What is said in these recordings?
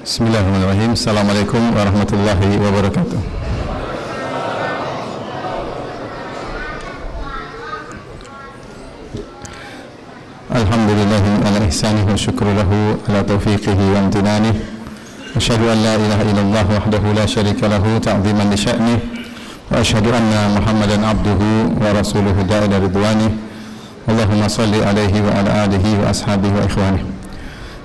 Bismillahirrahmanirrahim. Assalamualaikum warahmatullahi wabarakatuh. Alhamdulillahi ala ihsanihi wa syukru lahu ala taufiqihi wa amtinanihi. Asyhadu an la ilaha illallah wahdahu la syarika lahu ta'ziman li sya'nihi wa asyhadu anna Muhammadan abduhu wa rasuluhu da'ila ridwanihi. Allahumma salli alaihi wa ala alihi wa ashabihi wa ikhwanihi.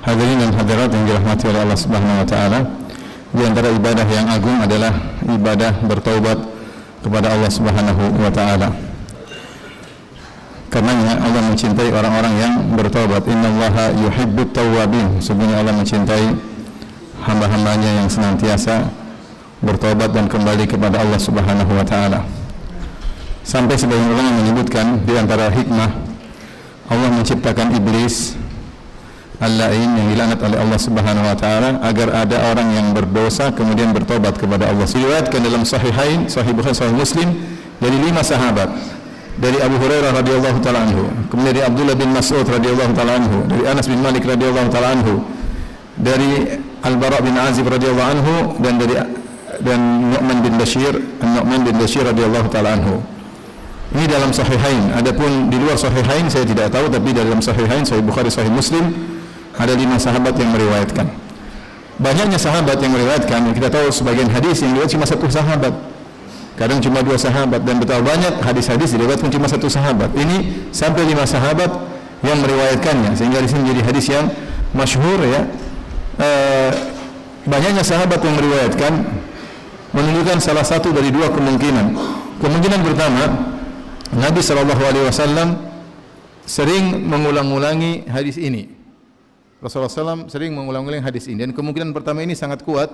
Hadirin dan hadirat yang dirahmati oleh Allah Subhanahu wa taala, di antara ibadah yang agung adalah ibadah bertaubat kepada Allah Subhanahu wa taala. Karenanya Allah mencintai orang-orang yang bertaubat. Innallaha yuhibbut tawwabin. Sebenarnya Allah mencintai hamba-hambanya yang senantiasa bertaubat dan kembali kepada Allah Subhanahu wa taala. Sampai sebagian ulama menyebutkan di antara hikmah Allah menciptakan iblis al-la'in yang dilaknat oleh Allah Subhanahu wa taala agar ada orang yang berdosa kemudian bertobat kepada Allah. Diriwayatkan dalam sahihain, sahih Bukhari, sahih Muslim dari 5 sahabat. Dari Abu Hurairah radhiyallahu taala anhu, kemudian dari Abdullah bin Mas'ud radhiyallahu taala anhu, dari Anas bin Malik radhiyallahu taala anhu, dari Al-Bara' bin Azib radhiyallahu anhu, dan Nu'man bin Bashir radhiyallahu taala anhu. Ini dalam sahihain. Adapun di luar sahihain saya tidak tahu, tapi dalam sahihain, sahih Bukhari, sahih Muslim ada 5 sahabat yang meriwayatkan. Banyaknya sahabat yang meriwayatkan, kita tahu sebagian hadis yang diriwayatkan cuma 1 sahabat, kadang cuma 2 sahabat, dan betapa banyak hadis-hadis diriwayatkan cuma 1 sahabat. Ini sampai 5 sahabat yang meriwayatkannya, sehingga di sini menjadi hadis yang masyhur ya. Banyaknya sahabat yang meriwayatkan menunjukkan salah satu dari 2 kemungkinan. Kemungkinan pertama, Nabi SAW sering mengulang-ulangi hadis ini. Rasulullah SAW sering mengulang-ulangi hadis ini, dan kemungkinan pertama ini sangat kuat,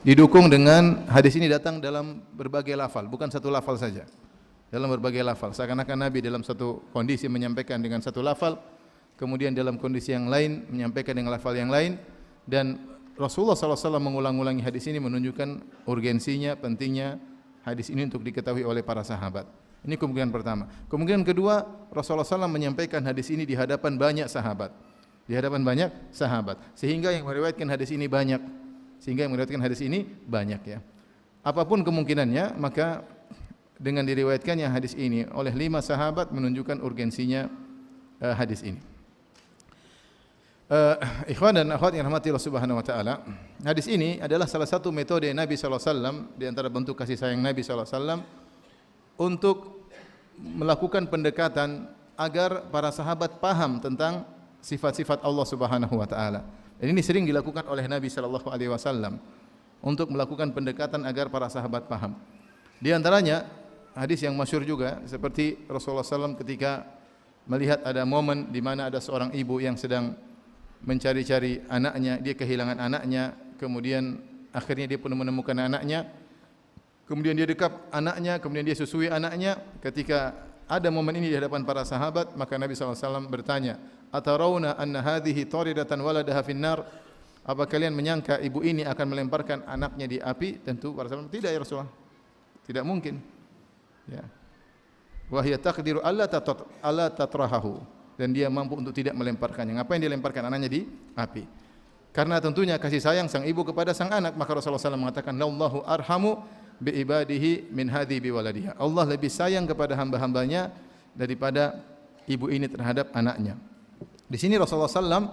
didukung dengan hadis ini datang dalam berbagai lafal, bukan satu lafal saja, dalam berbagai lafal. Seakan-akan Nabi dalam satu kondisi menyampaikan dengan satu lafal, kemudian dalam kondisi yang lain menyampaikan dengan lafal yang lain, dan Rasulullah SAW mengulang-ulangi hadis ini menunjukkan urgensinya, pentingnya hadis ini untuk diketahui oleh para sahabat. Ini kemungkinan pertama. Kemungkinan kedua, Rasulullah SAW menyampaikan hadis ini di hadapan banyak sahabat, sehingga yang meriwayatkan hadis ini banyak, ya. Apapun kemungkinannya, maka dengan diriwayatkannya hadis ini oleh 5 sahabat menunjukkan urgensinya hadis ini. Ikhwan dan akhwat yang rahmati Allah Subhanahu wa taala, hadis ini adalah salah satu metode Nabi sallallahu alaihi wasallam, di antara bentuk kasih sayang Nabi sallallahu alaihi wasallam untuk melakukan pendekatan agar para sahabat paham tentang sifat-sifat Allah Subhanahu wa taala. Dan ini sering dilakukan oleh Nabi sallallahu alaihi wasallam untuk melakukan pendekatan agar para sahabat paham. Di antaranya hadis yang masyhur juga, seperti Rasulullah SAW ketika melihat ada momen di mana ada seorang ibu yang sedang mencari-cari anaknya, dia kehilangan anaknya, kemudian akhirnya dia pun menemukan anaknya, kemudian dia dekap anaknya, kemudian dia susui anaknya. Ketika ada momen ini di hadapan para sahabat, maka Nabi SAW bertanya, "Atarawna anna hadhihi taridatan waladaha finnar?" Apa kalian menyangka ibu ini akan melemparkan anaknya di api? Tentu para sahabat, tidak ya Rasulullah, tidak mungkin. Ya. Wa hiya taqdiru alla tatrahahu, dan dia mampu untuk tidak melemparkannya. Ngapain dia lemparkan anaknya di api? Karena tentunya kasih sayang sang ibu kepada sang anak. Maka Rasulullah SAW mengatakan, "Allahu arhamu bi ibadihi min hadhi bi waladiha." Allah lebih sayang kepada hamba-hambanya daripada ibu ini terhadap anaknya. Di sini Rasulullah SAW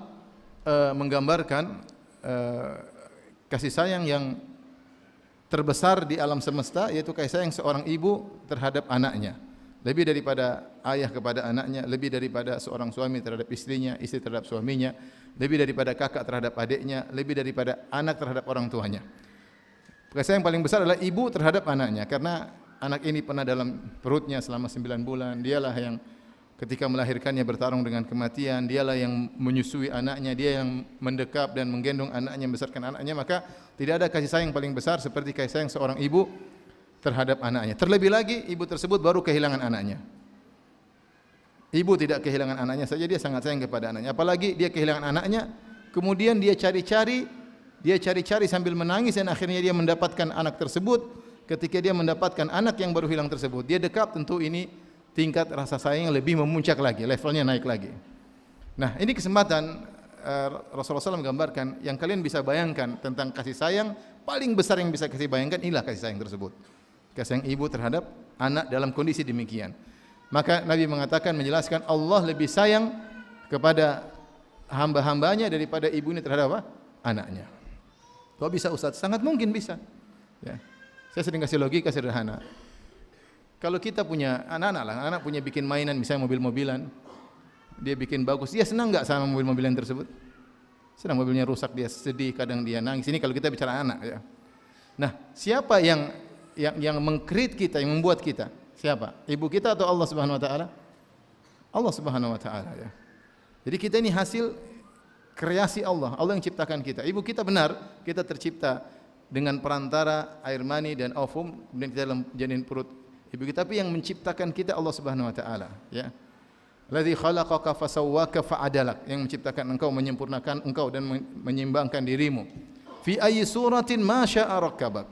menggambarkan kasih sayang yang terbesar di alam semesta, yaitu kasih sayang seorang ibu terhadap anaknya. Lebih daripada ayah kepada anaknya, lebih daripada seorang suami terhadap istrinya, istri terhadap suaminya, lebih daripada kakak terhadap adiknya, lebih daripada anak terhadap orang tuanya. Kasih sayang paling besar adalah ibu terhadap anaknya, karena anak ini pernah dalam perutnya selama 9 bulan, dialah yang ketika melahirkannya bertarung dengan kematian, dialah yang menyusui anaknya, dia yang mendekap dan menggendong anaknya, membesarkan anaknya. Maka tidak ada kasih sayang paling besar seperti kasih sayang seorang ibu terhadap anaknya. Terlebih lagi ibu tersebut baru kehilangan anaknya. Ibu tidak kehilangan anaknya saja, dia sangat sayang kepada anaknya. Apalagi dia kehilangan anaknya, kemudian dia cari-cari sambil menangis, dan akhirnya dia mendapatkan anak tersebut. Ketika dia mendapatkan anak yang baru hilang tersebut, dia dekap, tentu ini tingkat rasa sayang yang lebih memuncak lagi, levelnya naik lagi. Nah, ini kesempatan Rasulullah SAW menggambarkan yang kalian bisa bayangkan tentang kasih sayang paling besar yang bisa kasih bayangkan, inilah kasih sayang tersebut. Kasih sayang ibu terhadap anak dalam kondisi demikian. Maka Nabi mengatakan, menjelaskan Allah lebih sayang kepada hamba-hambanya daripada ibu ini terhadap apa? Anaknya. Kok bisa Ustaz? Sangat mungkin bisa. Ya. Saya sering kasih logika sederhana. Kalau kita punya anak punya bikin mainan, misalnya mobil-mobilan, dia bikin bagus, dia senang nggak sama mobil-mobilan tersebut? Senang, mobilnya rusak dia sedih, kadang dia nangis. Ini kalau kita bicara anak, ya. Nah, siapa yang meng-create kita, yang membuat kita? Siapa? Ibu kita atau Allah Subhanahu wa taala? Allah Subhanahu wa taala, ya. Jadi kita ini hasil kreasi Allah. Allah yang ciptakan kita. Ibu kita benar, kita tercipta dengan perantara air mani dan ovum, kemudian kita dalam janin perut ibu kita, tapi yang menciptakan kita Allah Subhanahu wa taala, ya. Allazi khalaqaka fasawwaka fa'adalak, yang menciptakan engkau, menyempurnakan engkau dan menyeimbangkan dirimu. Fi ayyi suratin ma syaa rakkabak,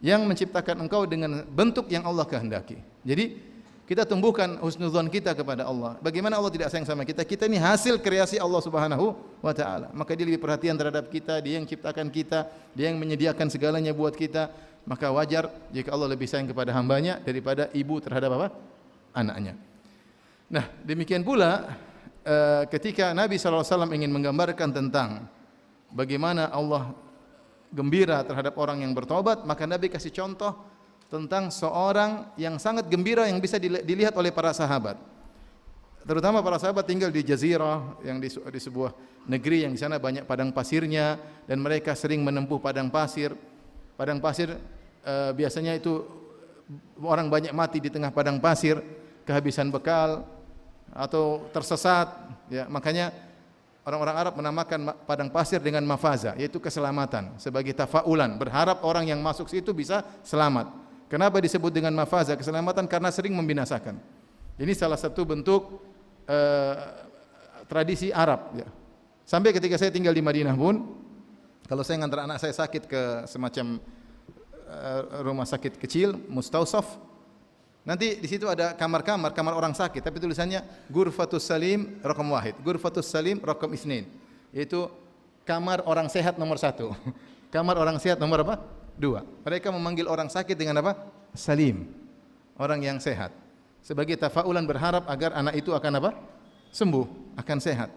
yang menciptakan engkau dengan bentuk yang Allah kehendaki. Jadi kita tumbuhkan husnuzan kita kepada Allah. Bagaimana Allah tidak sayang sama kita? Kita ini hasil kreasi Allah Subhanahu wa taala. Maka dia lebih perhatian terhadap kita, dia yang ciptakan kita, dia yang menyediakan segalanya buat kita. Maka wajar jika Allah lebih sayang kepada hambanya daripada ibu terhadap apa? Anaknya. Nah, demikian pula ketika Nabi SAW ingin menggambarkan tentang bagaimana Allah gembira terhadap orang yang bertobat, maka Nabi kasih contoh tentang seorang yang sangat gembira yang bisa dilihat oleh para sahabat. Terutama para sahabat tinggal di jazirah, yang di sebuah negeri yang di sana banyak padang pasirnya, dan mereka sering menempuh padang pasir. Padang pasir biasanya itu orang banyak mati di tengah padang pasir, kehabisan bekal atau tersesat, ya. Makanya orang-orang Arab menamakan padang pasir dengan mafaza, yaitu keselamatan, sebagai tafaulan, berharap orang yang masuk situ bisa selamat. Kenapa disebut dengan mafaza, keselamatan? Karena sering membinasakan. Ini salah satu bentuk tradisi Arab, ya. Sampai ketika saya tinggal di Madinah pun, kalau saya ngantar anak saya sakit ke semacam rumah sakit kecil, mustausaf, nanti di situ ada kamar orang sakit, tapi tulisannya Ghurfatus Salim Raqam Wahid, Ghurfatus Salim Raqam Isnin, yaitu kamar orang sehat nomor 1. Kamar orang sehat nomor apa? 2. Mereka memanggil orang sakit dengan apa? Salim, orang yang sehat, sebagai tafaulan, berharap agar anak itu akan apa? Sembuh, akan sehat.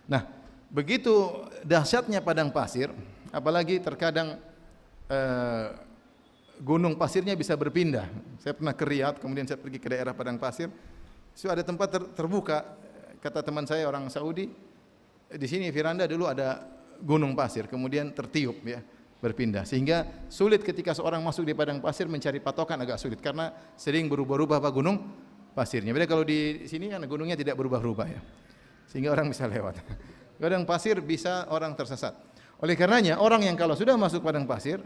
Nah, begitu dahsyatnya padang pasir, apalagi terkadang gunung pasirnya bisa berpindah. Saya pernah ke Riyadh, kemudian saya pergi ke daerah padang pasir. So ada tempat terbuka, kata teman saya orang Saudi, di sini veranda dulu ada gunung pasir, kemudian tertiup, ya, berpindah, sehingga sulit ketika seorang masuk di padang pasir mencari patokan, agak sulit karena sering berubah-ubah apa gunung pasirnya. Beda kalau di sini kan gunungnya tidak berubah-ubah, ya, sehingga orang bisa lewat. Padang pasir bisa orang tersesat. Oleh karenanya orang yang kalau sudah masuk padang pasir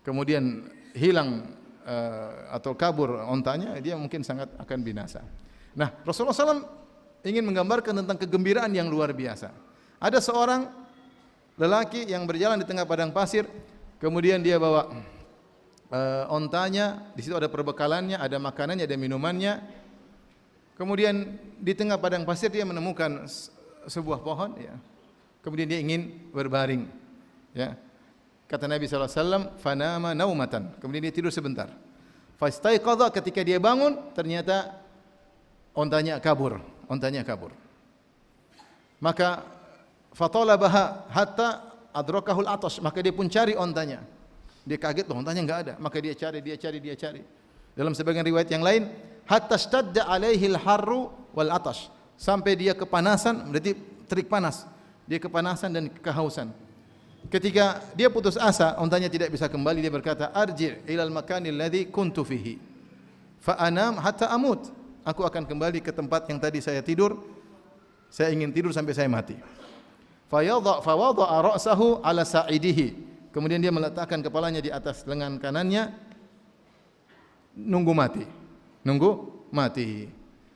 kemudian hilang atau kabur ontanya, dia mungkin sangat akan binasa. Nah, Rasulullah SAW ingin menggambarkan tentang kegembiraan yang luar biasa. Ada seorang lelaki yang berjalan di tengah padang pasir, kemudian dia bawa ontanya, di situ ada perbekalannya, ada makanannya, ada minumannya. Kemudian di tengah padang pasir dia menemukan sebuah pohon, ya. Kemudian dia ingin berbaring, ya. Kata Nabi SAW, fanama naumatan. Kemudian dia tidur sebentar. Fastaiqadha, ketika dia bangun, ternyata ontanya kabur. Maka fatalabaha hatta adrakahul atash. Maka dia pun cari ontanya. Dia kaget, loh, ontanya enggak ada. Maka dia cari. Dalam sebagian riwayat yang lain, hatta stadda alaihil harru wal atash. Sampai dia kepanasan, berarti terik panas. Dia kepanasan dan kehausan. Ketika dia putus asa, ontanya tidak bisa kembali, dia berkata, arji' ilal makanil ladzi kuntu fihi fa anam hatta amut. Aku akan kembali ke tempat yang tadi saya tidur. Saya ingin tidur sampai saya mati. Fa wada'a ra'sahu ala sa'idihi. Kemudian dia meletakkan kepalanya di atas lengan kanannya, nunggu mati.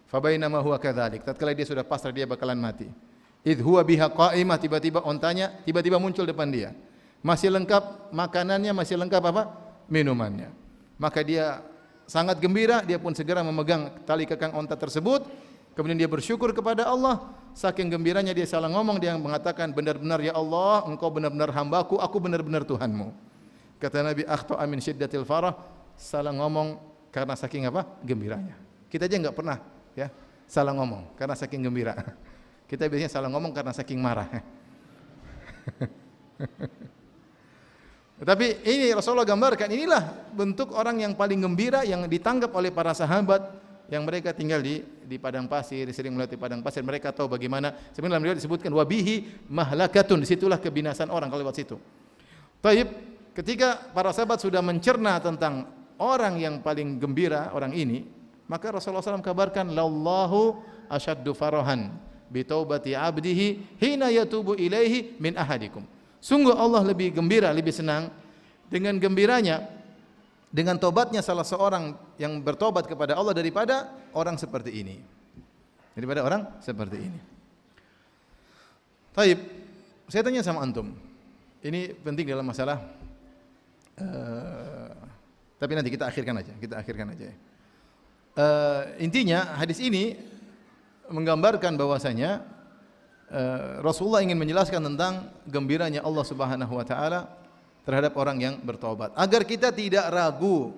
Fa bainama huwa kadzalik. Tatkala dia sudah pasrah, dia bakalan mati. Idh huwa biha qa'imah, tiba-tiba ontanya tiba-tiba muncul depan dia. Masih lengkap makanannya, masih lengkap apa? Minumannya. Maka dia sangat gembira, dia pun segera memegang tali kekang onta tersebut, Kemudian dia bersyukur kepada Allah, saking gembiranya dia salah ngomong, dia mengatakan, benar-benar ya Allah, engkau benar-benar hambaku, aku benar-benar Tuhanmu. Kata Nabi, akhta'a min syiddatil farah, salah ngomong karena saking apa? Gembiranya. Kita aja enggak pernah ya salah ngomong karena saking gembira. Kita biasanya salah ngomong karena saking marah. Tapi ini Rasulullah gambarkan, inilah bentuk orang yang paling gembira yang ditanggap oleh para sahabat yang mereka tinggal di padang pasir, sering melewati padang pasir. Mereka tahu bagaimana, sebenarnya dalam riwayat disebutkan wabihi mahlakatun, disitulah kebinasaan orang kalau lewat situ. Taib, ketika para sahabat sudah mencerna tentang orang yang paling gembira, orang ini, maka Rasulullah SAW kabarkan, lallahu asyaddu farahan bitaubati abdihi hina yatubu ilaihi min ahadikum. Sungguh Allah lebih gembira, lebih senang dengan gembiranya, dengan tobatnya salah seorang yang bertobat kepada Allah daripada orang seperti ini. Daripada orang seperti ini. Taib, saya tanya sama antum. Ini penting dalam masalah tapi nanti kita akhirkan aja. Intinya hadis ini menggambarkan bahwasanya Rasulullah ingin menjelaskan tentang gembiranya Allah Subhanahu wa taala terhadap orang yang bertobat, agar kita tidak ragu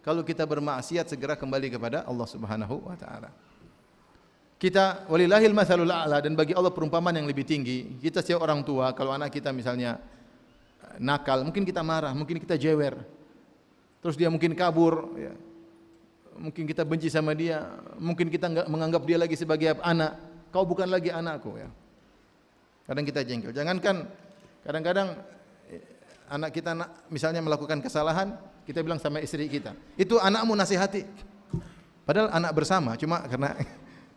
kalau kita bermaksiat segera kembali kepada Allah Subhanahu wa taala. Kita walillahil matsalul a'la, dan bagi Allah perumpamaan yang lebih tinggi. Kita sebagai orang tua, kalau anak kita misalnya nakal, mungkin kita marah, mungkin kita jewer. Terus dia mungkin kabur ya. Mungkin kita benci sama dia, mungkin kita enggak menganggap dia lagi sebagai anak. Kau bukan lagi anakku ya. Kadang kita jengkel. Jangankan kadang-kadang anak kita misalnya melakukan kesalahan, kita bilang sama istri kita, itu anakmu nasihati. Padahal anak bersama, cuma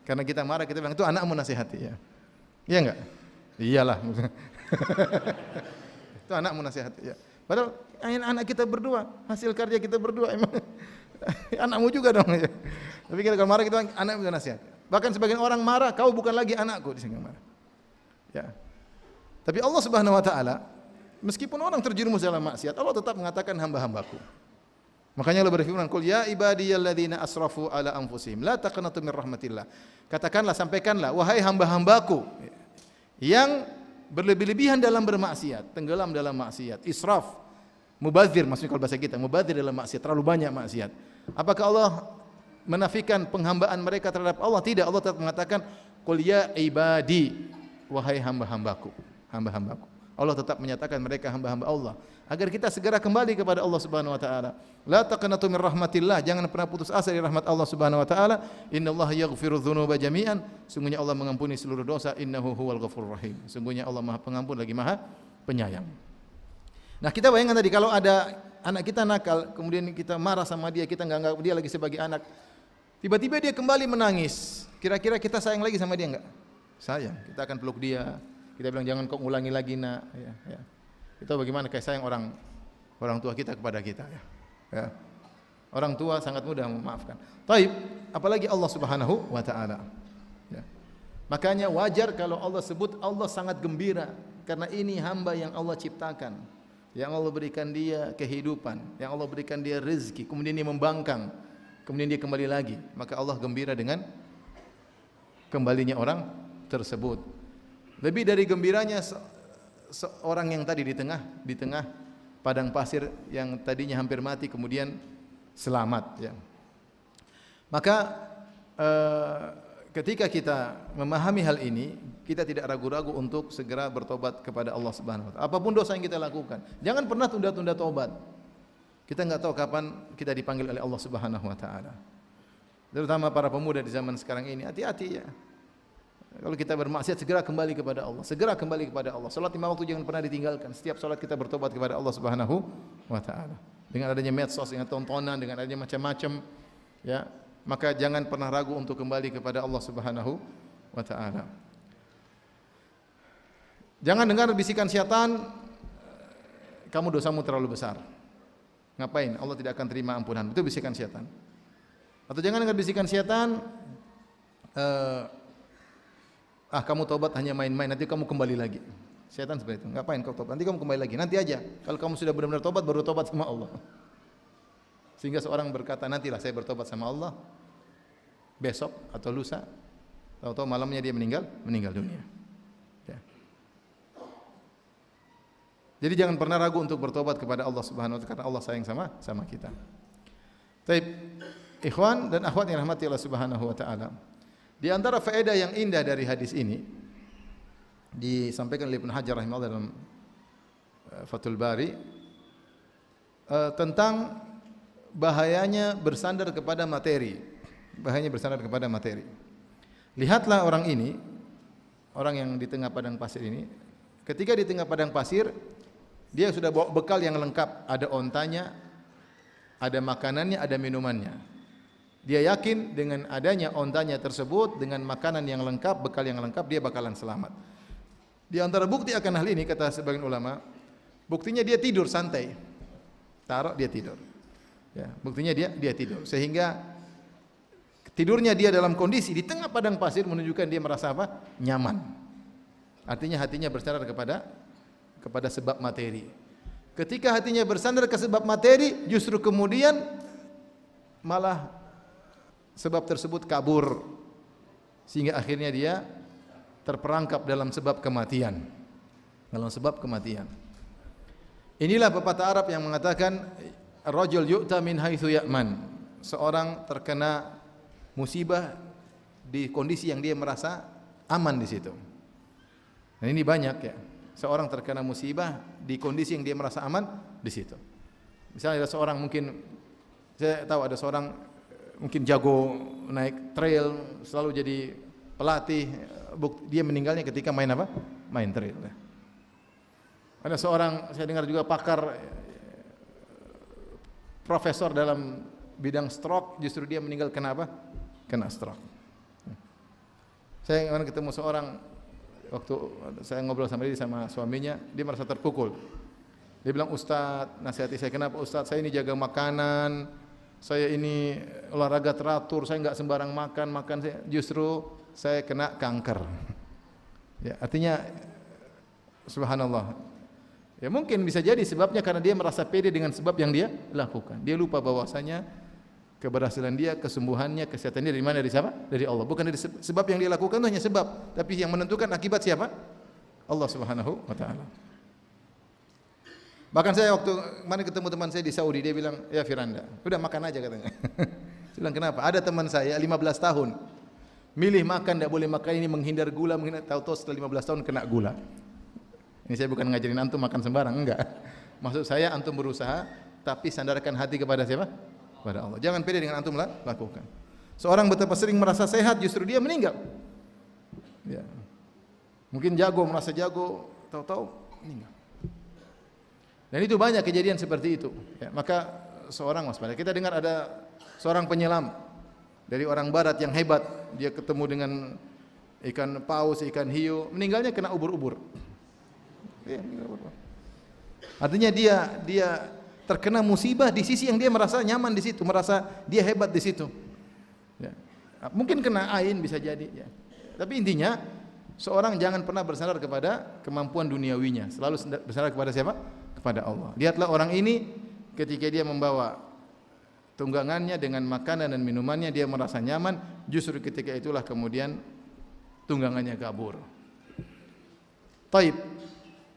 karena kita marah kita bilang itu anakmu nasihati ya. Iya enggak? Iyalah. Itu anakmu nasihati ya. Padahal anak kita berdua, hasil kerja kita berdua emang anakmu juga dong ya. Tapi kalau marah kita anak juga nasihat. Bahkan sebagian orang marah, kau bukan lagi anakku, disini marah. Ya. Tapi Allah Subhanahu wa taala, meskipun orang terjerumus dalam maksiat, Allah tetap mengatakan hamba-hambaku. Makanya Allah berfirman, "Qul ya ibadiyalladzina asrafu ala anfusihim la taqnatu min rahmatillah." Katakanlah, sampaikanlah, wahai hamba-hambaku yang berlebih-lebihan dalam bermaksiat, tenggelam dalam maksiat, israf, mubadzir, maksudnya kalau bahasa kita, mubadzir dalam maksiat, terlalu banyak maksiat. Apakah Allah menafikan penghambaan mereka terhadap Allah? Tidak, Allah tetap mengatakan, "Qul ya ibadi," wahai hamba-hambaku, hamba-hambaku. Allah tetap menyatakan mereka hamba-hamba Allah, agar kita segera kembali kepada Allah Subhanahu wa taala. La taqnatu min rahmatillah, jangan pernah putus asa dari rahmat Allah Subhanahu wa taala. Innallaha yaghfiru dzunuba jami'an, sungguhnya Allah mengampuni seluruh dosa. Innahu huwal ghafurur rahim, sungguhnya Allah Maha Pengampun lagi Maha Penyayang. Nah, kita bayangkan tadi kalau ada anak kita nakal, kemudian kita marah sama dia, kita enggak anggap dia lagi sebagai anak. Tiba-tiba dia kembali menangis. Kira-kira kita sayang lagi sama dia enggak? Sayang. Kita akan peluk dia. Kita bilang jangan kau ulangi lagi nak. Ya. Itu bagaimana kasih sayang orang tua kita kepada kita. Ya. Orang tua sangat mudah memaafkan. Taib, apalagi Allah Subhanahu wa taala. Ya. Makanya wajar kalau Allah sebut Allah sangat gembira karena ini hamba yang Allah ciptakan, yang Allah berikan dia kehidupan, yang Allah berikan dia rezeki, kemudian dia membangkang, kemudian dia kembali lagi. Maka Allah gembira dengan kembalinya orang tersebut. Lebih dari gembiranya seorang yang tadi di tengah padang pasir yang tadinya hampir mati kemudian selamat ya. Maka ketika kita memahami hal ini, kita tidak ragu-ragu untuk segera bertobat kepada Allah Subhanahu wa taala. Apapun dosa yang kita lakukan, jangan pernah tunda-tunda tobat. Kita enggak tahu kapan kita dipanggil oleh Allah Subhanahu wa taala. Terutama para pemuda di zaman sekarang ini, hati-hati ya. Kalau kita bermaksiat, segera kembali kepada Allah. Segera kembali kepada Allah. Salat 5 waktu jangan pernah ditinggalkan. Setiap salat kita bertobat kepada Allah Subhanahu wa taala. Dengan adanya medsos, dengan tontonan, dengan adanya macam-macam ya, maka jangan pernah ragu untuk kembali kepada Allah Subhanahu wa taala. Jangan dengar bisikan syaitan, kamu dosamu terlalu besar. Ngapain? Allah tidak akan terima ampunan. Itu bisikan syaitan. Atau jangan dengar bisikan syaitan, kamu tobat hanya main-main, nanti kamu kembali lagi. Syaitan seperti itu. Ngapain kau tobat? Nanti kamu kembali lagi. Nanti aja. Kalau kamu sudah benar-benar tobat, baru tobat sama Allah. Sehingga seorang berkata, nantilah saya bertobat sama Allah besok atau lusa. tahu-tahu malamnya dia meninggal dunia. Ya. Jadi jangan pernah ragu untuk bertobat kepada Allah Subhanahu wa taala karena Allah sayang sama kita. Baik, ikhwan dan akhwat yang rahmati Allah Subhanahu wa taala. Di antara faedah yang indah dari hadis ini disampaikan oleh Ibnu Hajar rahimahullah dalam Fathul Bari tentang bahayanya bersandar kepada materi. Bahayanya bersandar kepada materi. Lihatlah orang ini, orang yang di tengah padang pasir ini, ketika di tengah padang pasir dia sudah bawa bekal yang lengkap, ada ontanya, ada makanannya, ada minumannya. Dia yakin dengan adanya ontanya tersebut, dengan makanan yang lengkap, bekal yang lengkap, dia bakalan selamat. Di antara bukti akan hal ini, kata sebagian ulama, buktinya dia tidur santai. Taruh dia tidur. Ya, buktinya dia tidur. Sehingga tidurnya dia dalam kondisi di tengah padang pasir menunjukkan dia merasa apa? Nyaman. Artinya hatinya bersandar kepada sebab materi. Ketika hatinya bersandar ke sebab materi, justru kemudian malah sebab tersebut kabur sehingga akhirnya dia terperangkap dalam sebab kematian. Dalam sebab kematian. Inilah pepatah Arab yang mengatakan ar-rajul yu'ta min haitsu ya'man. Seorang terkena musibah di kondisi yang dia merasa aman di situ. Dan ini banyak ya. Seorang terkena musibah di kondisi yang dia merasa aman di situ. Misalnya ada seorang mungkin, saya tahu ada seorang mungkin jago naik trail, selalu jadi pelatih, dia meninggalnya ketika main apa? Main trail. Ada seorang, saya dengar juga pakar, profesor dalam bidang stroke, justru dia meninggal kenapa? Kena stroke. Saya kemarin ketemu seorang, waktu saya ngobrol sama dia sama suaminya, dia merasa terpukul. Dia bilang, Ustadz, nasihati saya, kenapa Ustadz? Saya ini jaga makanan, saya ini olahraga teratur, saya enggak sembarang makan saya, justru saya kena kanker. Ya, artinya subhanallah. Ya mungkin bisa jadi sebabnya karena dia merasa pede dengan sebab yang dia lakukan. Dia lupa bahwasanya keberhasilan dia, kesembuhannya, kesehatan dia dari mana? Dari siapa? Dari Allah. Bukan dari sebab yang dia lakukan itu hanya sebab, tapi yang menentukan akibat siapa? Allah Subhanahu wa taala. Bahkan saya waktu kemarin ketemu teman saya di Saudi, dia bilang, "Ya Firanda, udah makan aja," katanya. Saya bilang, "Kenapa?" Ada teman saya 15 tahun. Milih makan, tidak boleh makan ini, menghindar gula, tahu-tahu setelah 15 tahun kena gula. Ini saya bukan ngajarin antum makan sembarang, enggak. Maksud saya antum berusaha, tapi sandarkan hati kepada siapa? Kepada Allah. Jangan pede dengan antum lakukan. Seorang betapa sering merasa sehat, justru dia meninggal. Ya. Mungkin jago, merasa jago, tahu-tahu meninggal. Dan itu banyak kejadian seperti itu. Ya, maka seorang waspada. Kita dengar ada seorang penyelam dari orang barat yang hebat. Dia ketemu dengan ikan paus, ikan hiu, meninggalnya kena ubur-ubur. Ya, artinya dia terkena musibah di sisi yang dia merasa nyaman di situ, merasa dia hebat di situ. Ya. Mungkin kena ain bisa jadi. Ya. Tapi intinya seorang jangan pernah bersandar kepada kemampuan duniawinya, selalu bersandar kepada siapa? Kepada Allah. Lihatlah orang ini ketika dia membawa tunggangannya dengan makanan dan minumannya, dia merasa nyaman, justru ketika itulah kemudian tunggangannya kabur. Taib.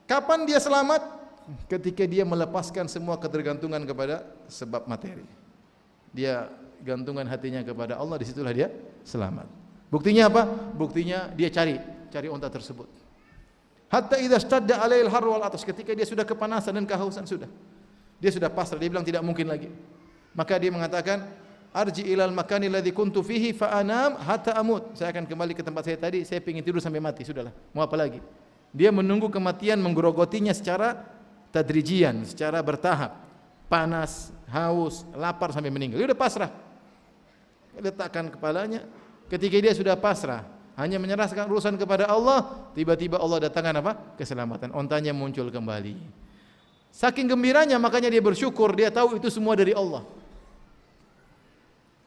Kapan dia selamat? Ketika dia melepaskan semua ketergantungan kepada sebab materi. Dia gantungan hatinya kepada Allah, disitulah dia selamat. Buktinya apa? Buktinya dia cari unta tersebut. Hatta idza stadda alail har wal atas, ketika dia sudah kepanasan dan kehausan, sudah. Dia sudah pasrah, dia bilang tidak mungkin lagi. Maka dia mengatakan, arji ilal makani alladhi kuntu fihi fa anam hatta amut. Saya akan kembali ke tempat saya tadi, saya ingin tidur sampai mati, sudahlah. Mau apa lagi? Dia menunggu kematian menggerogotinya secara tadrijian, secara bertahap. Panas, haus, lapar sampai meninggal. Dia sudah pasrah. Letakkan kepalanya. Ketika dia sudah pasrah, hanya menyerahkan urusan kepada Allah, tiba-tiba Allah datangkan apa? Keselamatan. Ontanya muncul kembali. Saking gembiranya, makanya dia bersyukur. Dia tahu itu semua dari Allah.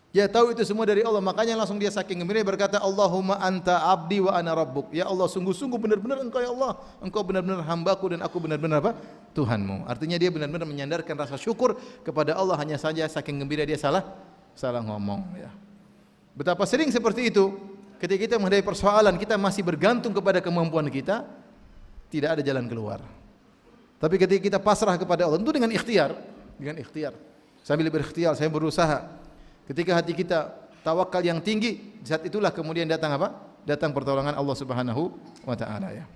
Dia tahu itu semua dari Allah, makanya langsung dia saking gembira berkata, Allahumma anta abdi wa ana rabbuk. Ya Allah, sungguh-sungguh benar-benar Engkau ya Allah. Engkau benar-benar hambaku dan aku benar-benar apa? Tuhanmu. Artinya dia benar-benar menyandarkan rasa syukur kepada Allah, hanya saja saking gembira dia salah ngomong. Ya. Betapa sering seperti itu. ketika kita menghadapi persoalan, kita masih bergantung kepada kemampuan kita, tidak ada jalan keluar. Tapi ketika kita pasrah kepada Allah, tentu dengan ikhtiar, sambil berikhtiar, saya berusaha. Ketika hati kita tawakal yang tinggi, di saat itulah kemudian datang apa? Datang pertolongan Allah Subhanahu wa taala ya.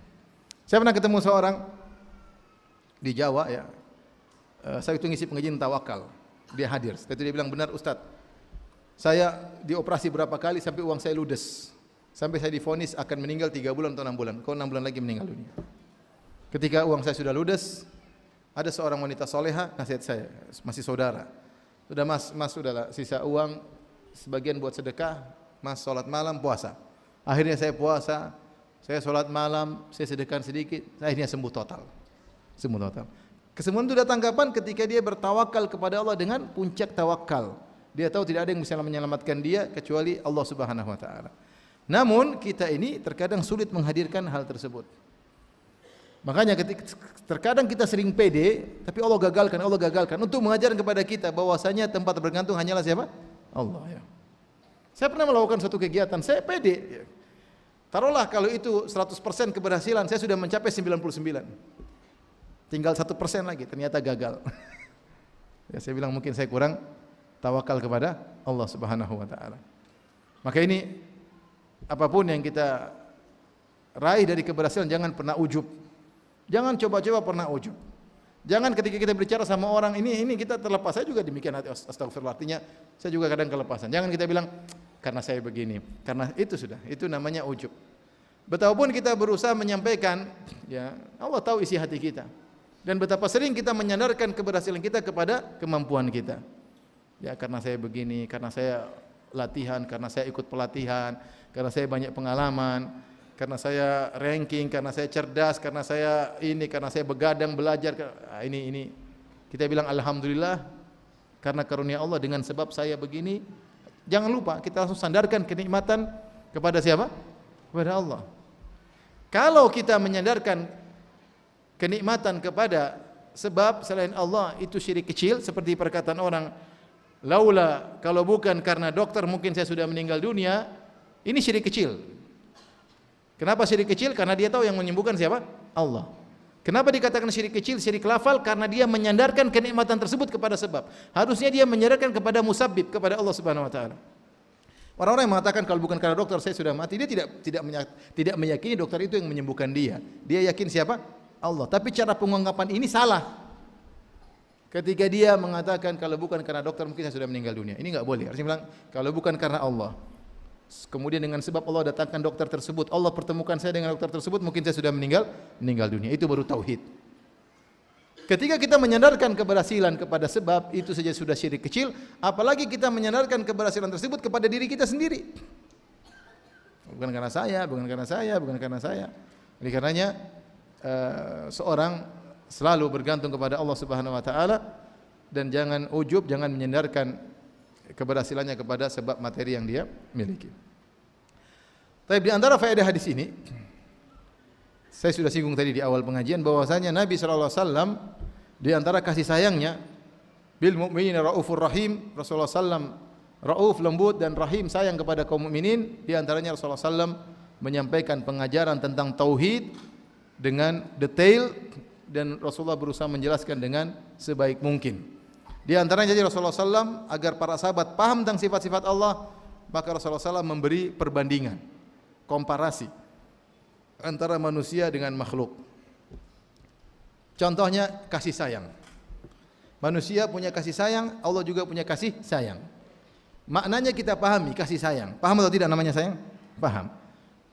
Saya pernah ketemu seorang di Jawa ya. Saya itu ngisi pengajian tawakal. Dia hadir. Setelah itu dia bilang, "Benar Ustaz. Saya dioperasi berapa kali sampai uang saya ludes. Sampai saya divonis akan meninggal 3 bulan atau 6 bulan. Kau 6 bulan lagi meninggal dunia." Ketika uang saya sudah ludes, ada seorang wanita soleha nasihat saya, masih saudara. Sudah mas sudahlah, sisa uang sebagian buat sedekah, mas sholat malam puasa. Akhirnya saya puasa, saya sholat malam, saya sedekahkan sedikit, akhirnya sembuh total. Sembuh total. Kesembuhan itu datang kapan? Ketika dia bertawakal kepada Allah dengan puncak tawakal. Dia tahu tidak ada yang bisa menyelamatkan dia kecuali Allah Subhanahu wa taala. Namun kita ini terkadang sulit menghadirkan hal tersebut. Makanya terkadang kita sering pede, tapi Allah gagalkan untuk mengajarkan kepada kita bahwasanya tempat bergantung hanyalah siapa? Allah ya. Saya pernah melakukan suatu kegiatan, saya pede. Taruhlah kalau itu 100% keberhasilan, saya sudah mencapai 99. Tinggal 1% lagi, ternyata gagal. Ya, saya bilang mungkin saya kurang tawakal kepada Allah Subhanahu wa taala. Maka ini apapun yang kita raih dari keberhasilan, jangan pernah ujub. Jangan coba-coba pernah ujub. Jangan ketika kita berbicara sama orang ini kita terlepas. Saya juga demikian, astagfirullah, artinya saya juga kadang kelepasan. Jangan kita bilang karena saya begini, karena itu sudah, itu namanya ujub. Betapapun kita berusaha menyampaikan, ya Allah tahu isi hati kita. Dan betapa sering kita menyandarkan keberhasilan kita kepada kemampuan kita. Ya karena saya begini, karena saya latihan, karena saya ikut pelatihan, karena saya banyak pengalaman, karena saya ranking, karena saya cerdas, karena saya ini, karena saya begadang belajar. Ini kita bilang alhamdulillah karena karunia Allah, dengan sebab saya begini. Jangan lupa kita langsung sandarkan kenikmatan kepada siapa? Kepada Allah. Kalau kita menyandarkan kenikmatan kepada sebab selain Allah, itu syirik kecil, seperti perkataan orang, laula, kalau bukan karena dokter mungkin saya sudah meninggal dunia. Ini syirik kecil. Kenapa syirik kecil? Karena dia tahu yang menyembuhkan siapa? Allah. Kenapa dikatakan syirik kecil, syirik lafal? Karena dia menyandarkan kenikmatan tersebut kepada sebab. Harusnya dia menyandarkan kepada musabbib, kepada Allah Subhanahu wa taala. Orang-orang yang mengatakan kalau bukan karena dokter saya sudah mati, dia tidak meyakini dokter itu yang menyembuhkan dia. Dia yakin siapa? Allah. Tapi cara pengungkapan ini salah. Ketika dia mengatakan kalau bukan karena dokter mungkin saya sudah meninggal dunia. Ini enggak boleh. Harusnya bilang kalau bukan karena Allah. Kemudian dengan sebab Allah datangkan dokter tersebut, Allah pertemukan saya dengan dokter tersebut, mungkin saya sudah meninggal dunia. Itu baru tauhid. Ketika kita menyandarkan keberhasilan kepada sebab, itu saja sudah syirik kecil, apalagi kita menyandarkan keberhasilan tersebut kepada diri kita sendiri. Bukan karena saya. Oleh karenanya seorang selalu bergantung kepada Allah Subhanahu wa taala dan jangan ujub, jangan menyandarkan keberhasilannya kepada sebab materi yang dia miliki. Tapi di antara faedah hadis ini, saya sudah singgung tadi di awal pengajian bahwasanya Nabi sallallahu alaihi wasallam di antara kasih sayangnya bil mu'minina raufur rahim. Rasulullah sallam rauf, lembut dan rahim, sayang kepada kaum mukminin. Di antaranya Rasulullah sallam menyampaikan pengajaran tentang tauhid dengan detail dan Rasulullah berusaha menjelaskan dengan sebaik mungkin. Di antaranya jadi Rasulullah sallam agar para sahabat paham tentang sifat-sifat Allah, maka Rasulullah sallam memberi perbandingan, komparasi antara manusia dengan makhluk. Contohnya kasih sayang. Manusia punya kasih sayang, Allah juga punya kasih sayang. Maknanya kita pahami kasih sayang. Paham atau tidak namanya sayang? Paham.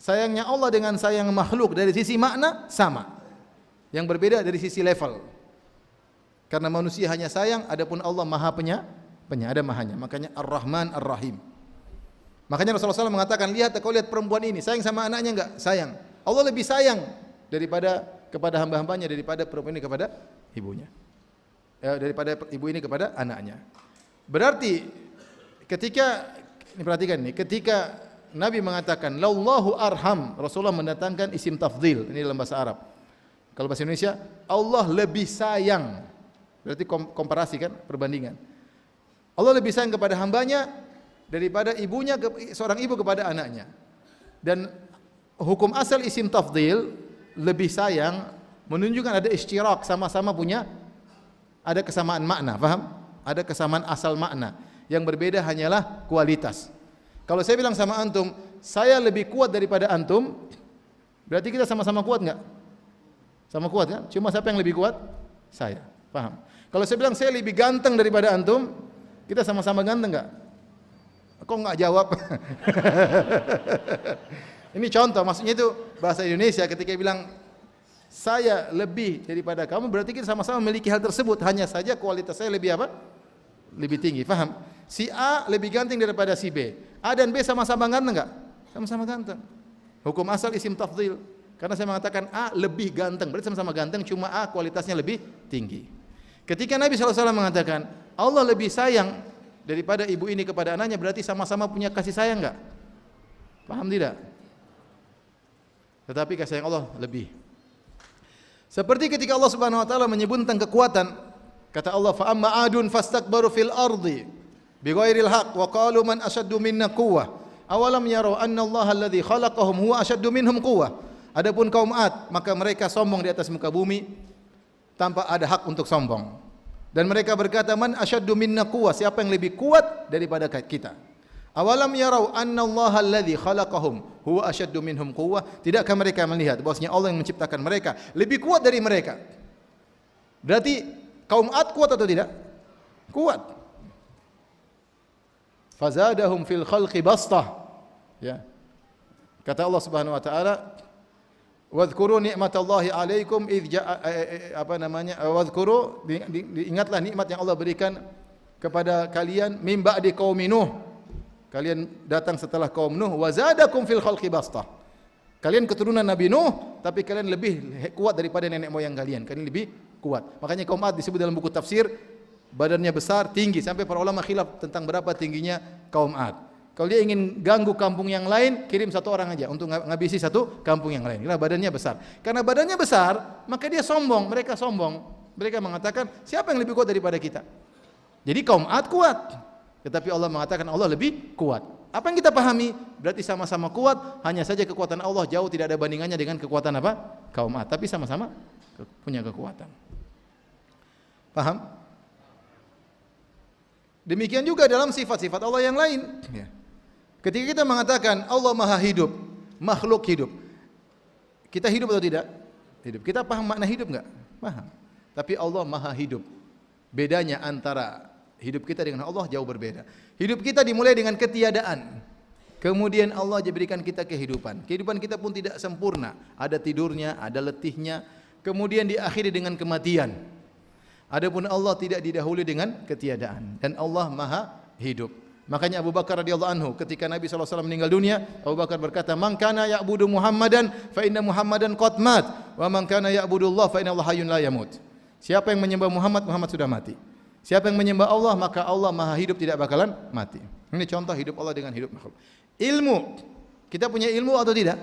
Sayangnya Allah dengan sayang makhluk dari sisi makna sama. Yang berbeda dari sisi level. Karena manusia hanya sayang, adapun Allah Maha ada mahanya. Makanya Ar-Rahman Ar-Rahim. Makanya Rasulullah SAW mengatakan, lihat perempuan ini, sayang sama anaknya enggak? Sayang. Allah lebih sayang daripada kepada hamba-hambanya daripada perempuan ini kepada ibunya. Daripada ibu ini kepada anaknya. Berarti ketika ini perhatikan ini, ketika Nabi mengatakan lallahu arham, Rasulullah mendatangkan isim tafdhil, ini dalam bahasa Arab. Kalau bahasa Indonesia, Allah lebih sayang. Berarti komparasi kan, perbandingan. Allah lebih sayang kepada hambanya daripada seorang ibu kepada anaknya. Dan hukum asal isim tafdhil lebih sayang menunjukkan ada istirak, sama-sama punya ada kesamaan makna, faham? Ada kesamaan asal makna. Yang berbeda hanyalah kualitas. Kalau saya bilang sama antum, saya lebih kuat daripada antum, berarti kita sama-sama kuat enggak? Sama kuat kan? Cuma siapa yang lebih kuat? Saya. Paham? Kalau saya bilang saya lebih ganteng daripada antum, kita sama-sama ganteng enggak? Kok enggak jawab? Ini contoh, maksudnya itu bahasa Indonesia ketika bilang saya lebih daripada kamu, berarti kita sama-sama memiliki hal tersebut. Hanya saja kualitas saya lebih apa? Lebih tinggi. Faham? Si A lebih ganteng daripada si B. A dan B sama-sama ganteng enggak? Sama-sama ganteng. Hukum asal isim tafdhil. Karena saya mengatakan A lebih ganteng, berarti sama-sama ganteng, cuma A kualitasnya lebih tinggi. Ketika Nabi SAW mengatakan Allah lebih sayang daripada ibu ini kepada anaknya, berarti sama-sama punya kasih sayang enggak? Paham tidak? Tetapi kasih sayang Allah lebih. Seperti ketika Allah Subhanahu wa taala menyebut tentang kekuatan, kata Allah, fa amma adun fastakbaru fil ardi bighairil haqq wa qalu man ashaddu minna quwwah awalam yarau anna Allah alladhi khalaqahum huwa ashaddu minhum quwwah. Adapun kaum Ad, maka mereka sombong di atas muka bumi tanpa ada hak untuk sombong. Dan mereka berkata, man ashaddu minna quwwah, siapa yang lebih kuat daripada kita? Awalam yarau anna Allah alladhi khalaqahum huwa ashaddu minhum quwwah. Tidakkah mereka melihat bahwasanya Allah yang menciptakan mereka lebih kuat dari mereka? Berarti kaum Ad kuat atau tidak? Kuat. Fazadahum fil khalqi bastah. Ya. Kata Allah Subhanahu wa taala, "Wadhkuru ni'matallahi 'alaikum idz wadhkuru, ingatlah nikmat yang Allah berikan kepada kalian mim ba'di qaumi Nuh. Kalian datang setelah kaum Nuh, wa zadakum fil khalqi bastah. Kalian keturunan Nabi Nuh, tapi kalian lebih kuat daripada nenek moyang kalian. Kalian lebih kuat. Makanya kaum Ad disebut dalam buku tafsir badannya besar, tinggi, sampai para ulama khilaf tentang berapa tingginya kaum Ad. Kalau dia ingin ganggu kampung yang lain, kirim satu orang aja untuk ngabisi satu kampung yang lain. Karena badannya besar. Karena badannya besar, maka dia sombong. Mereka sombong. Mereka mengatakan, siapa yang lebih kuat daripada kita? Jadi kaum Ad kuat. Tetapi Allah mengatakan Allah lebih kuat. Apa yang kita pahami? Berarti sama-sama kuat. Hanya saja kekuatan Allah jauh tidak ada bandingannya dengan kekuatan apa? Kaum Ad. Tapi sama-sama punya kekuatan. Paham? Demikian juga dalam sifat-sifat Allah yang lain. Ketika kita mengatakan Allah Maha hidup, makhluk hidup, kita hidup atau tidak? Hidup. Kita paham makna hidup enggak? Paham. Tapi Allah Maha hidup. Bedanya antara hidup kita dengan Allah jauh berbeda. Hidup kita dimulai dengan ketiadaan. Kemudian Allah berikan kita kehidupan. Kehidupan kita pun tidak sempurna. Ada tidurnya, ada letihnya. Kemudian diakhiri dengan kematian. Adapun Allah tidak didahului dengan ketiadaan, dan Allah Maha hidup. Makanya Abu Bakar radhiyallahu anhu ketika Nabi SAW meninggal dunia, Abu Bakar berkata, "Man kana ya'budu Muhammadan fa inna Muhammadan qad mat, wa man kana ya'budu Allah fa inna Allah hayyun la yamut." Siapa yang menyembah Muhammad, Muhammad sudah mati. Siapa yang menyembah Allah, maka Allah Maha hidup, tidak bakalan mati. Ini contoh hidup Allah dengan hidup makhluk. Ilmu, kita punya ilmu atau tidak?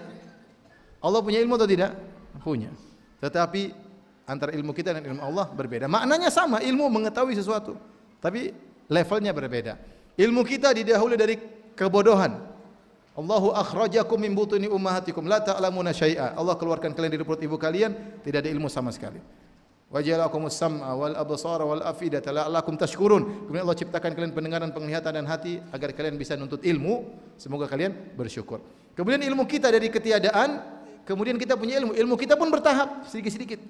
Allah punya ilmu atau tidak? Punya. Tetapi antara ilmu kita dan ilmu Allah berbeda. Maknanya sama, ilmu mengetahui sesuatu, tapi levelnya berbeda. Ilmu kita didahului dari kebodohan. Allahu akhrajakum min butuni ummahatikum la ta'lamuna syai'a. Allah keluarkan kalian dari perut ibu kalian, tidak ada ilmu sama sekali. Wa ja'alakumus sam'a wal absara wal afidata la'allakum tashkurun. Kemudian Allah ciptakan kalian pendengaran, penglihatan dan hati agar kalian bisa nuntut ilmu. Semoga kalian bersyukur. Kemudian ilmu kita dari ketiadaan, kemudian kita punya ilmu. Ilmu kita pun bertahap, sedikit-sedikit.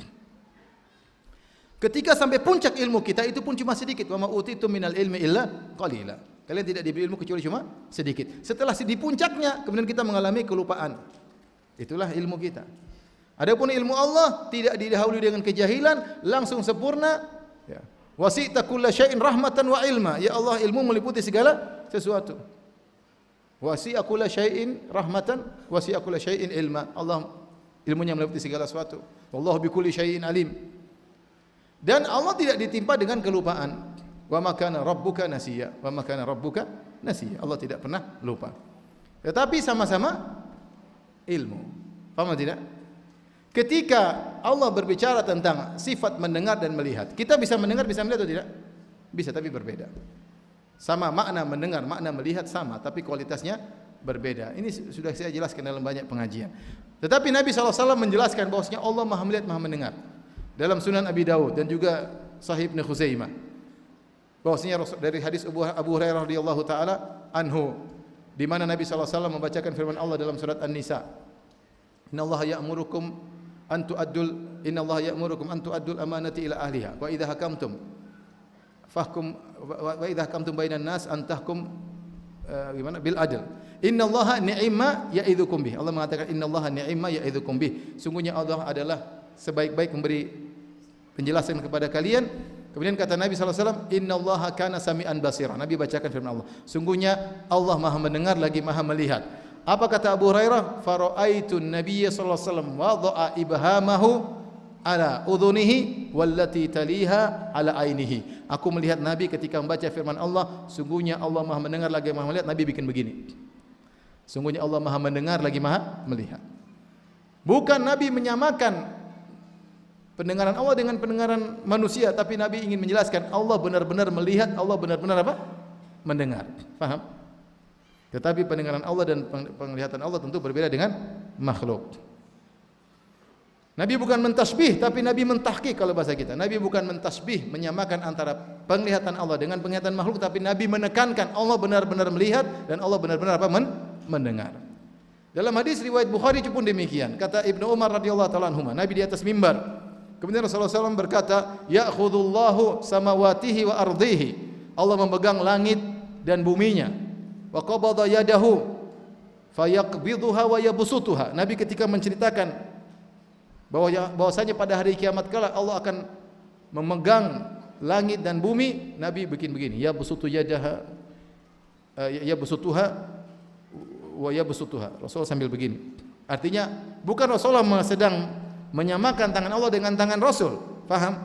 Ketika sampai puncak ilmu kita itu pun cuma sedikit. Wa ma utitum minal ilmi illa qalila. Kalian tidak diberi ilmu kecuali cuma sedikit. Setelah di puncaknya, kemudian kita mengalami kelupaan. Itulah ilmu kita. Adapun ilmu Allah tidak didahului dengan kejahilan, langsung sempurna. Ya. Wasi'ta kulla syai'in rahmatan wa ilma. Ya Allah, ilmu meliputi segala sesuatu. Wasi'a kulla syai'in rahmatan, wasi'a kulla syai'in ilma. Allah ilmunya meliputi segala sesuatu. Wallahu bikulli syai'in alim. Dan Allah tidak ditimpa dengan kelupaan. Wa ma kana rabbuka nasiya, wa ma kana rabbuka nasiya. Allah tidak pernah lupa. Tetapi sama-sama ilmu. Paham tidak? Ketika Allah berbicara tentang sifat mendengar dan melihat, kita bisa mendengar, bisa melihat atau tidak? Bisa, tapi berbeda. Sama makna mendengar, makna melihat sama, tapi kualitasnya berbeda. Ini sudah saya jelaskan dalam banyak pengajian. Tetapi Nabi SAW menjelaskan bahwasanya Allah Maha melihat, Maha mendengar. Dalam Sunan Abi Dawud dan juga Sahih Ibnu Khuzaimah. Bahwasanya dari hadis Abu Hurairah radhiyallahu taala anhu, di mana Nabi SAW membacakan firman Allah dalam surat An-Nisa. Innallaha ya'murukum an tu'addul amanati ila ahliha wa idza hakamtum bainan nas an tahkum bil adl. Innallaha ni'ma ya'idzukum bih. Allah mengatakan innallaha ni'ma ya'idzukum bih. Sungguhnya Allah adalah sebaik-baik memberi penjelasan kepada kalian. Kemudian kata Nabi SAW, innallaha kana sami'an basira. Nabi bacakan firman Allah. Sungguhnya Allah Maha mendengar lagi Maha melihat. Apa kata Abu Hurairah? Fara'aitun Nabiyya sallallahu alaihi wasallam wada'a ibhamahu ala udhunihi wallati taliha ala ainihi. Aku melihat Nabi ketika membaca firman Allah, sungguhnya Allah Maha mendengar lagi Maha melihat. Nabi bikin begini. Sungguhnya Allah Maha mendengar lagi Maha melihat. Bukan Nabi menyamakan pendengaran Allah dengan pendengaran manusia, tapi Nabi ingin menjelaskan Allah benar-benar melihat, Allah benar-benar apa? Mendengar. Paham? Tetapi pendengaran Allah dan penglihatan Allah tentu berbeda dengan makhluk. Nabi bukan mentasbih, tapi Nabi mentahqiq kalau bahasa kita. Nabi bukan mentasbih, menyamakan antara penglihatan Allah dengan penglihatan makhluk, tapi Nabi menekankan Allah benar-benar melihat dan Allah benar-benar apa? Mendengar. Dalam hadis riwayat Bukhari pun demikian. Kata Ibnu Umar radhiyallahu taala anhuma, Nabi di atas mimbar. Kemudian Rasulullah SAW berkata, ya'khudullahu samawatihi wa ardihi. Allah memegang langit dan buminya. Wa qabada yadahu fayaqbiduha wa yabsutuha. Nabi ketika menceritakan bahwasanya pada hari kiamat kala Allah akan memegang langit dan bumi, Nabi bikin begini, yabsutu yadaha yabsutuha wa yabsutuha. Rasulullah sambil begini. Artinya bukan Rasulullah sedang menyamakan tangan Allah dengan tangan Rasul, faham?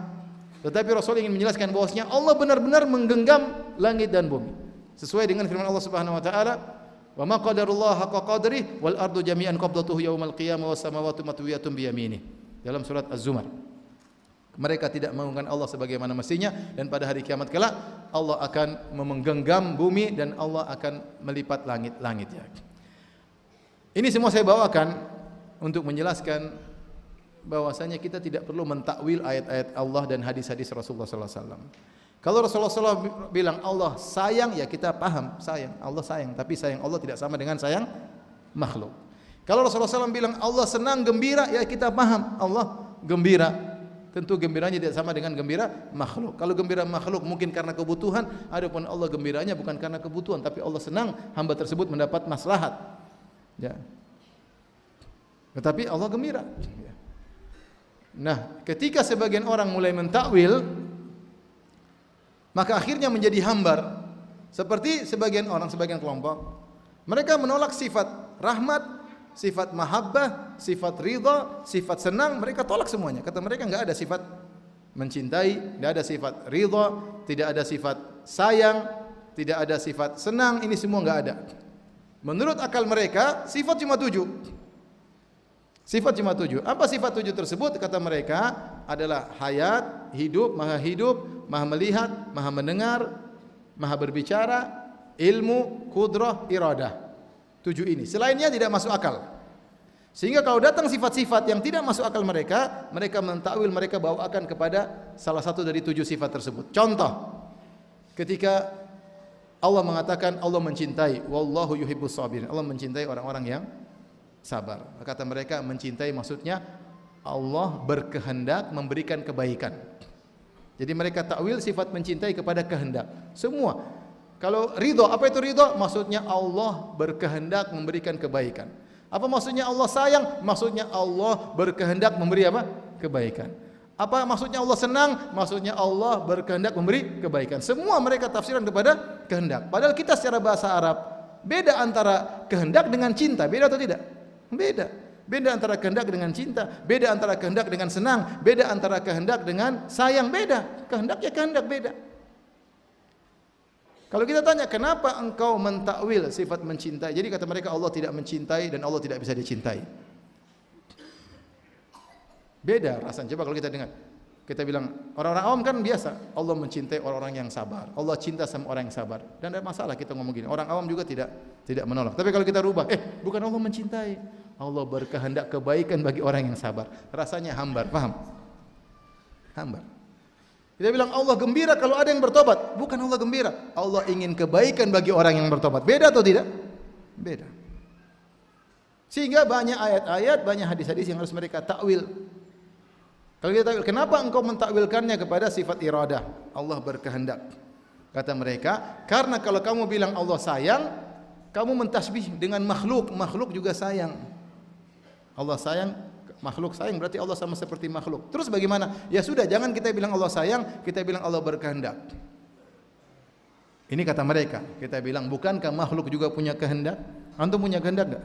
Tetapi Rasul ingin menjelaskan bahwasanya Allah benar-benar menggenggam langit dan bumi. Sesuai dengan firman Allah Subhanahu wa taala, "Wa ma qadarullah haqqa qadrihi wal ardu jami'an qabdatuhu yaumal qiyamah was samawati matwiyatun bi yaminih." Dalam surat Az-Zumar. Mereka tidak mengagungkan Allah sebagaimana mestinya, dan pada hari kiamat kelak Allah akan menggenggam bumi dan Allah akan melipat langit-langitnya. Ini semua saya bawakan untuk menjelaskan bahwasanya kita tidak perlu mentakwil ayat-ayat Allah dan hadis-hadis Rasulullah sallallahu alaihi wasallam. Kalau Rasulullah SAW bilang Allah sayang, ya kita paham sayang, Allah sayang, tapi sayang Allah tidak sama dengan sayang makhluk. Kalau Rasulullah SAW bilang Allah senang, gembira, ya kita paham Allah gembira. Tentu gembiranya tidak sama dengan gembira makhluk. Kalau gembira makhluk mungkin karena kebutuhan, adapun Allah gembiranya bukan karena kebutuhan, tapi Allah senang hamba tersebut mendapat maslahat. Ya. Tetapi Allah gembira. Nah, ketika sebagian orang mulai mentakwil, maka akhirnya menjadi hambar. Seperti sebagian orang, sebagian kelompok, mereka menolak sifat rahmat, sifat mahabbah, sifat ridha, sifat senang, mereka tolak semuanya. Kata mereka enggak ada sifat mencintai, enggak ada sifat ridha, tidak ada sifat sayang, tidak ada sifat senang, ini semua enggak ada. Menurut akal mereka, sifat cuma 7. Sifat cuma 7. Apa sifat 7 tersebut? Kata mereka adalah hayat, hidup, maha melihat, maha mendengar, maha berbicara, ilmu, kudrah, iradah. 7 ini. Selainnya tidak masuk akal. Sehingga kalau datang sifat-sifat yang tidak masuk akal mereka, mereka mentakwil, mereka bawakan kepada salah satu dari 7 sifat tersebut. Contoh, ketika Allah mengatakan Allah mencintai, wallahu yuhibbus sabirin. Allah mencintai orang-orang yang sabar. Kata mereka mencintai maksudnya Allah berkehendak memberikan kebaikan. Jadi mereka takwil sifat mencintai kepada kehendak. Semua. Kalau ridho, apa itu ridho? Maksudnya Allah berkehendak memberikan kebaikan. Apa maksudnya Allah sayang? Maksudnya Allah berkehendak memberi apa? Kebaikan. Apa maksudnya Allah senang? Maksudnya Allah berkehendak memberi kebaikan. Semua mereka tafsiran kepada kehendak. Padahal kita secara bahasa Arab beda antara kehendak dengan cinta. Beda atau tidak? Beda. Beda antara kehendak dengan cinta, beda antara kehendak dengan senang, beda antara kehendak dengan sayang, beda. Kehendak ya kehendak, beda. Kalau kita tanya kenapa engkau mentakwil sifat mencintai? Jadi kata mereka Allah tidak mencintai dan Allah tidak bisa dicintai. Beda rasanya. Coba kalau kita dengar. Kita bilang orang-orang awam kan biasa, Allah mencintai orang-orang yang sabar. Allah cinta sama orang yang sabar. Dan ada masalah kita ngomong gini. Orang awam juga tidak menolak. Tapi kalau kita rubah, bukan Allah mencintai. Allah berkehendak kebaikan bagi orang yang sabar. Rasanya hambar, paham? Hambar. Kita bilang Allah gembira kalau ada yang bertobat. Bukan Allah gembira. Allah ingin kebaikan bagi orang yang bertobat. Beda atau tidak? Beda. Sehingga banyak ayat-ayat, banyak hadis-hadis yang harus mereka takwil. Kalau kita takwil, kenapa engkau mentakwilkannya kepada sifat iradah? Allah berkehendak. Kata mereka, karena kalau kamu bilang Allah sayang, kamu mentasbih dengan makhluk. Makhluk juga sayang. Allah sayang, makhluk sayang, berarti Allah sama seperti makhluk. Terus bagaimana? Ya sudah, jangan kita bilang Allah sayang, kita bilang Allah berkehendak. Ini kata mereka. Kita bilang, bukankah makhluk juga punya kehendak? Antum punya kehendak enggak?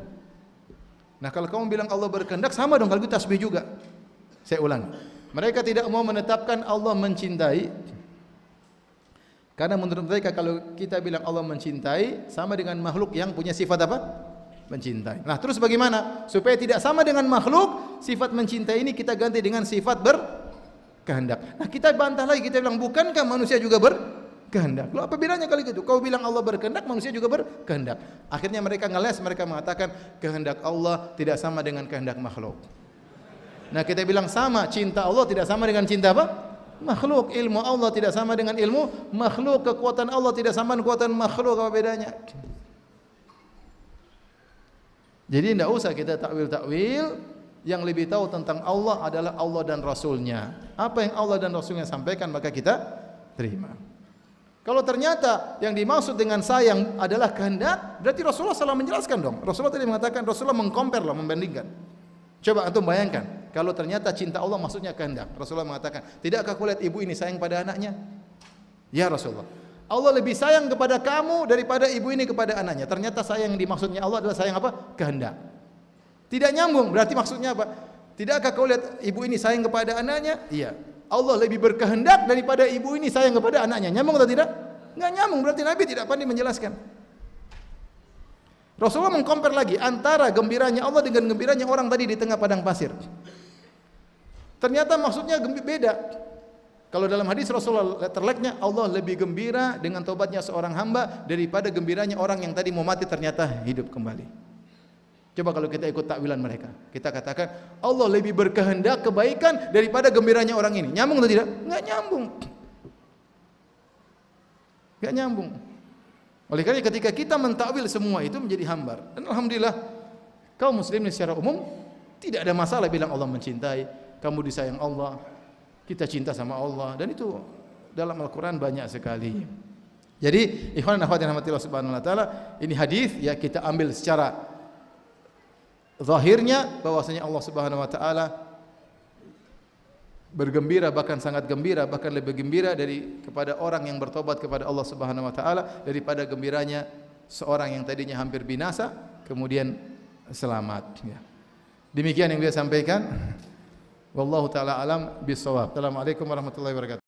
Nah, kalau kamu bilang Allah berkehendak, sama dong kalau kita tasbih juga. Saya ulang. Mereka tidak mau menetapkan Allah mencintai. Karena menurut mereka kalau kita bilang Allah mencintai sama dengan makhluk yang punya sifat apa? Mencintai. Nah, terus bagaimana? Supaya tidak sama dengan makhluk, sifat mencintai ini kita ganti dengan sifat berkehendak. Nah, kita bantah lagi, kita bilang bukankah manusia juga berkehendak? Loh, apa bedanya kali gitu? Kau bilang Allah berkehendak, manusia juga berkehendak. Akhirnya mereka ngeles, mereka mengatakan kehendak Allah tidak sama dengan kehendak makhluk. Nah, kita bilang sama, cinta Allah tidak sama dengan cinta apa? Makhluk. Ilmu Allah tidak sama dengan ilmu makhluk. Kekuatan Allah tidak sama dengan kekuatan makhluk. Apa bedanya? Jadi tidak usah kita takwil-takwil. Yang lebih tahu tentang Allah adalah Allah dan Rasulnya. Apa yang Allah dan Rasulnya sampaikan maka kita terima. Kalau ternyata yang dimaksud dengan sayang adalah kehendak, berarti Rasulullah salah menjelaskan dong. Rasulullah tadi mengatakan, Rasulullah mengcompare lah, membandingkan. Coba antum bayangkan, kalau ternyata cinta Allah maksudnya kehendak. Rasulullah mengatakan, tidakkah kau lihat ibu ini sayang pada anaknya? Ya Rasulullah, Allah lebih sayang kepada kamu daripada ibu ini kepada anaknya. Ternyata sayang yang dimaksudnya Allah adalah sayang apa? Kehendak. Tidak nyambung, berarti maksudnya apa? Tidakkah kau lihat ibu ini sayang kepada anaknya? Iya. Allah lebih berkehendak daripada ibu ini sayang kepada anaknya. Nyambung atau tidak? Enggak nyambung, berarti Nabi tidak pandai menjelaskan. Rasulullah mengcompare lagi antara gembiranya Allah dengan gembiranya orang tadi di tengah padang pasir. Ternyata maksudnya beda. Kalau dalam hadis Rasulullah terleknya Allah lebih gembira dengan tobatnya seorang hamba daripada gembiranya orang yang tadi mau mati ternyata hidup kembali. Coba kalau kita ikut takwilan mereka, kita katakan Allah lebih berkehendak kebaikan daripada gembiranya orang ini. Nyambung atau tidak? Enggak nyambung. Enggak nyambung. Oleh karena ketika kita mentakwil semua itu menjadi hambar. Dan alhamdulillah kaum muslimin secara umum tidak ada masalah bilang Allah mencintai, kamu disayang Allah, kita cinta sama Allah, dan itu dalam Al-Qur'an banyak sekali. Jadi ikhwan dan akhwat yang dirahmati Allah Subhanahu wa taala, ini hadis ya kita ambil secara zahirnya bahwasanya Allah Subhanahu wa taala bergembira, bahkan sangat gembira, bahkan lebih gembira kepada orang yang bertobat kepada Allah Subhanahu wa taala daripada gembiranya seorang yang tadinya hampir binasa kemudian selamat ya. Demikian yang saya sampaikan. Wallahu taala alam bisawab. Assalamualaikum warahmatullahi wabarakatuh.